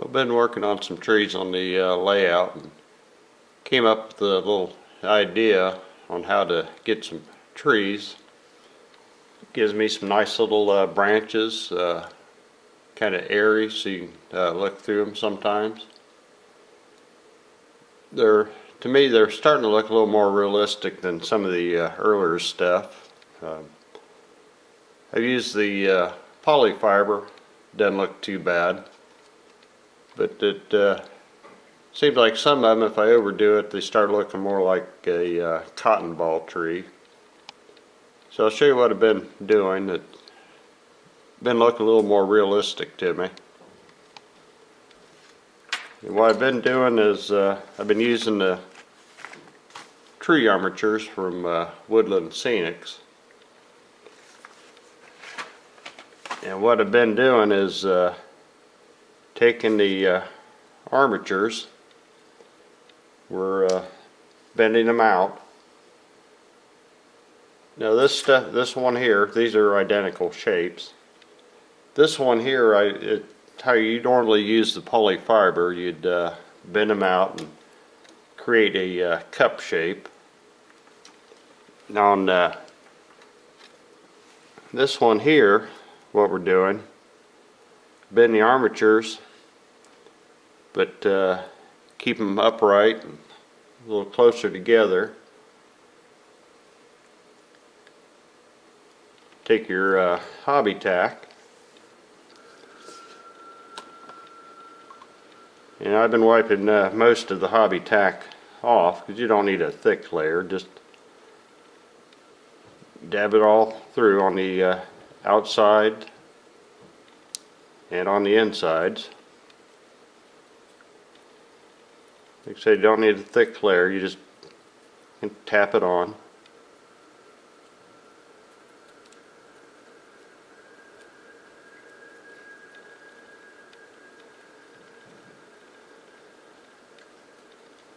I've been working on some trees on the layout and came up with a little idea on how to get some trees. It gives me some nice little branches, kind of airy, so you can look through them sometimes. To me, they're starting to look a little more realistic than some of the earlier stuff. I've used the polyfiber, doesn't look too bad. But it seems like some of them, if I overdo it, they start looking more like a cotton ball tree. So I'll show you what I've been doing. It's been looking a little more realistic to me. And what I've been doing is I've been using the tree armatures from Woodland Scenics. And what I've been doing is taking the armatures, we're bending them out. Now this one here, these are identical shapes. This one here, how you normally use the polyfiber, you'd bend them out and create a cup shape. Now on this one here, what we're doing, bend the armatures, but keep them upright and a little closer together. Take your hobby tack, and I've been wiping most of the hobby tack off because you don't need a thick layer. Just dab it all through on the outside and on the insides. Like I say, you don't need a thick layer, you just can tap it on.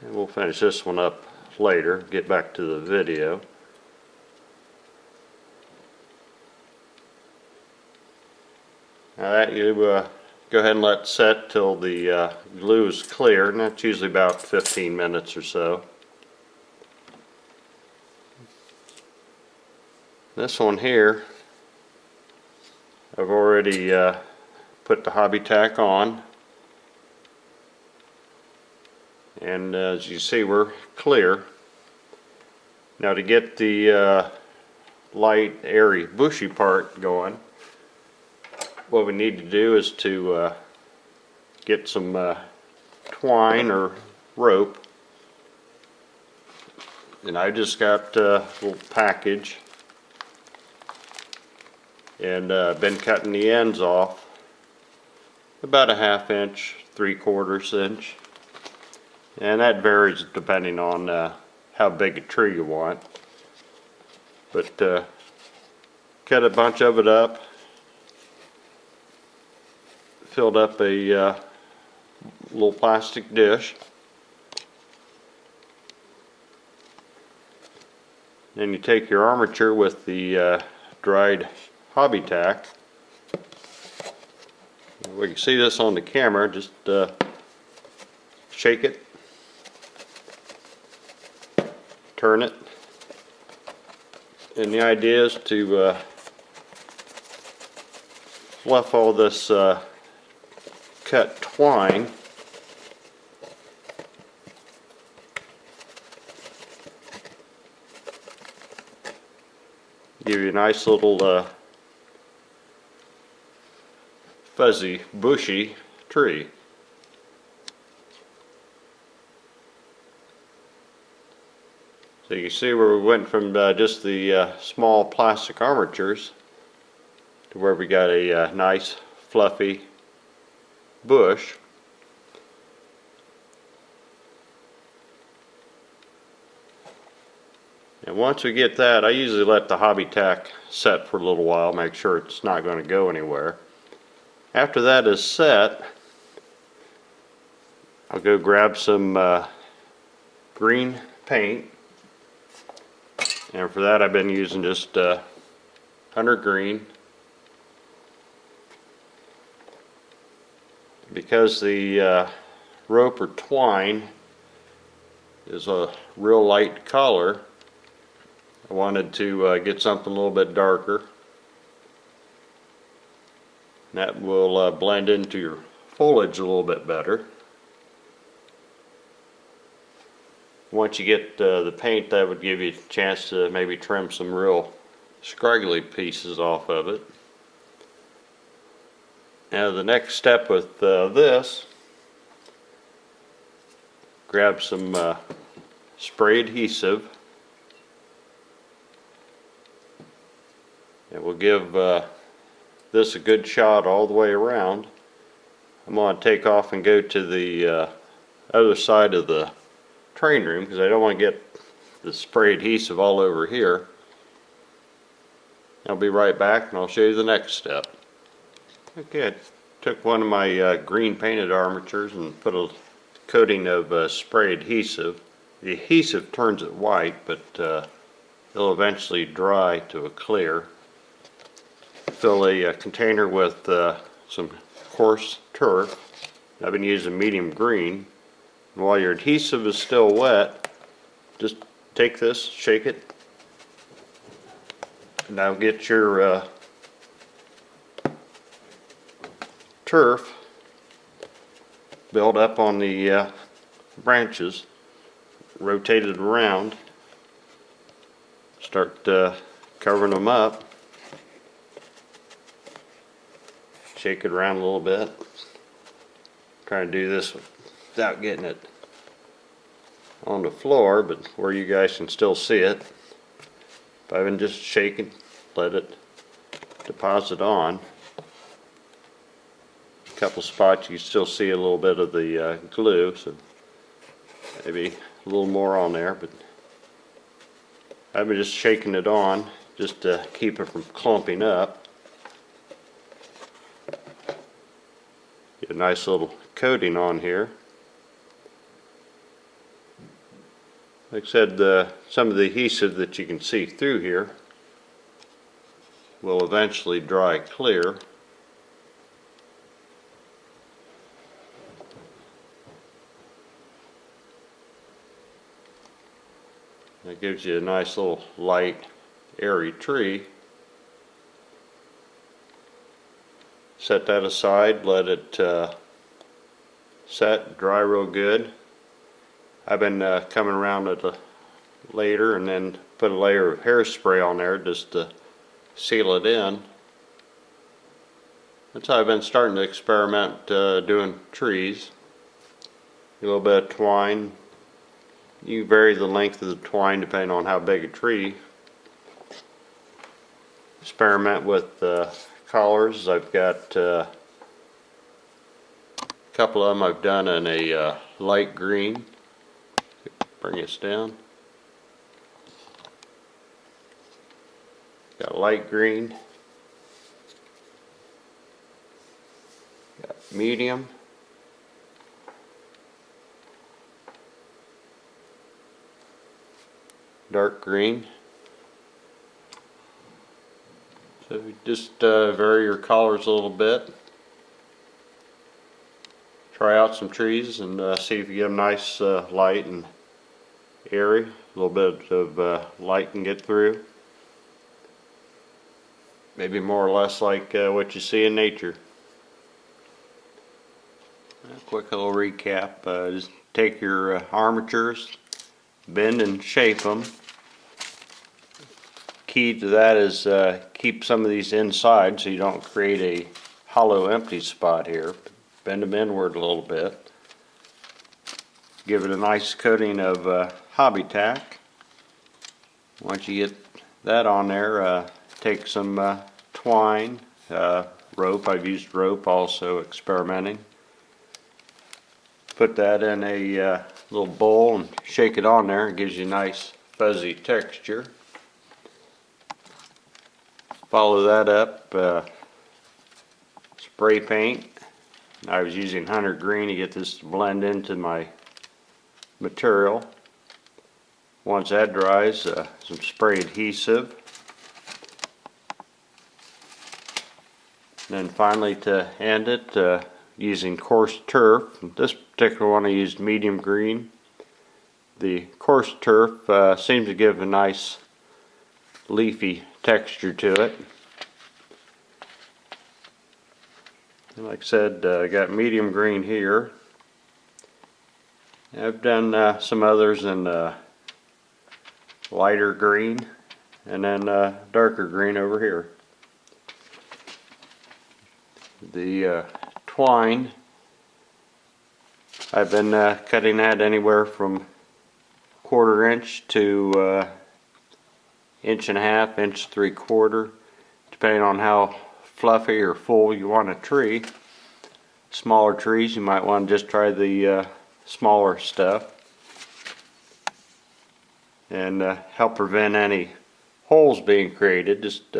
And we'll finish this one up later, get back to the video. Now that you go ahead and let set till the glue is clear, and that's usually about 15 minutes or so. This one here, I've already put the hobby tack on, and as you see, we're clear. Now to get the light, airy, bushy part going, what we need to do is to get some twine or rope, and I just got a little package and been cutting the ends off about a 1/2 inch, 3/4 inch, and that varies depending on how big a tree you want. But cut a bunch of it up, filled up a little plastic dish. Then you take your armature with the dried hobby tack. We can see this on the camera, just shake it, turn it, and the idea is to fluff all this cut twine give you a nice little fuzzy, bushy tree. So you can see where we went from just the small plastic armatures to where we got a nice fluffy bush. And once we get that, I usually let the hobby tack set for a little while, make sure it's not going to go anywhere. After that is set, I'll go grab some green paint, and for that I've been using just hunter green. because the rope or twine is a real light color, I wanted to get something a little bit darker. That will blend into your foliage a little bit better. Once you get the paint, that would give you a chance to maybe trim some real scraggly pieces off of it. Now the next step with this, grab some spray adhesive, and we'll give this a good shot all the way around. I'm going to take off and go to the other side of the train room because I don't want to get the spray adhesive all over here. I'll be right back and I'll show you the next step. Okay, I took one of my green painted armatures and put a coating of spray adhesive. The adhesive turns it white, but it'll eventually dry to a clear. Fill a container with some coarse turf. I've been using medium green. And while your adhesive is still wet, just take this, shake it. Now get your turf build up on the branches, rotate it around, start covering them up, shake it around a little bit. Trying to do this without getting it on the floor, but where you guys can still see it. If I've been just shaking, let it deposit on. A couple spots you can still see a little bit of the glue, so maybe a little more on there, but I've been just shaking it on just to keep it from clumping up. Get a nice little coating on here. Like I said, some of the adhesive that you can see through here will eventually dry clear. That gives you a nice little light, airy tree. Set that aside, let it set, dry real good. I've been coming around it later and then put a layer of hairspray on there just to seal it in. That's how I've been starting to experiment doing trees. A little bit of twine. You vary the length of the twine depending on how big a tree. Experiment with collars. I've got a couple of them I've done in a light green. Bring this down. Got light green. Got medium. Dark green. So just vary your colors a little bit. Try out some trees and see if you get them nice, light and airy. A little bit of light can get through. Maybe more or less like what you see in nature. A quick little recap. Just take your armatures, bend and shape them. Key to that is keep some of these inside so you don't create a hollow empty spot here. Bend them inward a little bit. Give it a nice coating of hobby tack. Once you get that on there, take some twine, rope. I've used rope also experimenting. Put that in a little bowl and shake it on there. It gives you a nice fuzzy texture. Follow that up, spray paint. I was using hunter green to get this to blend into my material. Once that dries, some spray adhesive. And then finally, to end it, using coarse turf. This particular one I used medium green. The coarse turf seems to give a nice leafy texture to it. And like I said, I got medium green here. I've done some others in lighter green and then darker green over here. The twine, I've been cutting that anywhere from 1/4 inch to inch and a half, inch 3/4, depending on how fluffy or full you want a tree. Smaller trees, you might want to just try the smaller stuff and help prevent any holes being created. Just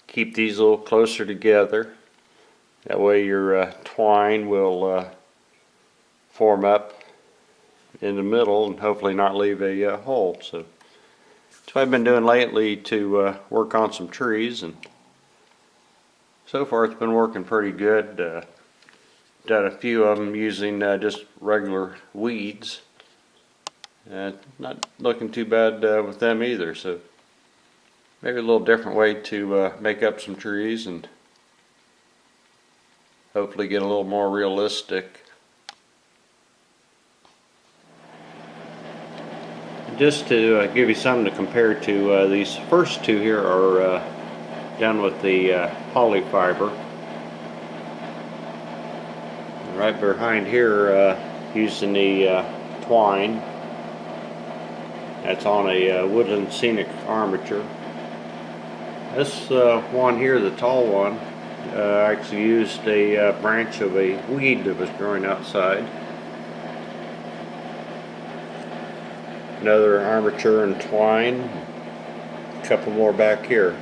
keep these a little closer together. That way your twine will form up in the middle and hopefully not leave a hole. So that's what I've been doing lately to work on some trees, and so far it's been working pretty good. Done a few of them using just regular weeds. Not looking too bad with them either, so maybe a little different way to make up some trees and hopefully get a little more realistic. Just to give you something to compare to, these first two here are done with the polyfiber. Right behind here, using the twine. That's on a Woodland scenic armature. This one here, the tall one, actually used a branch of a weed that was growing outside. Another armature and twine. A couple more back here.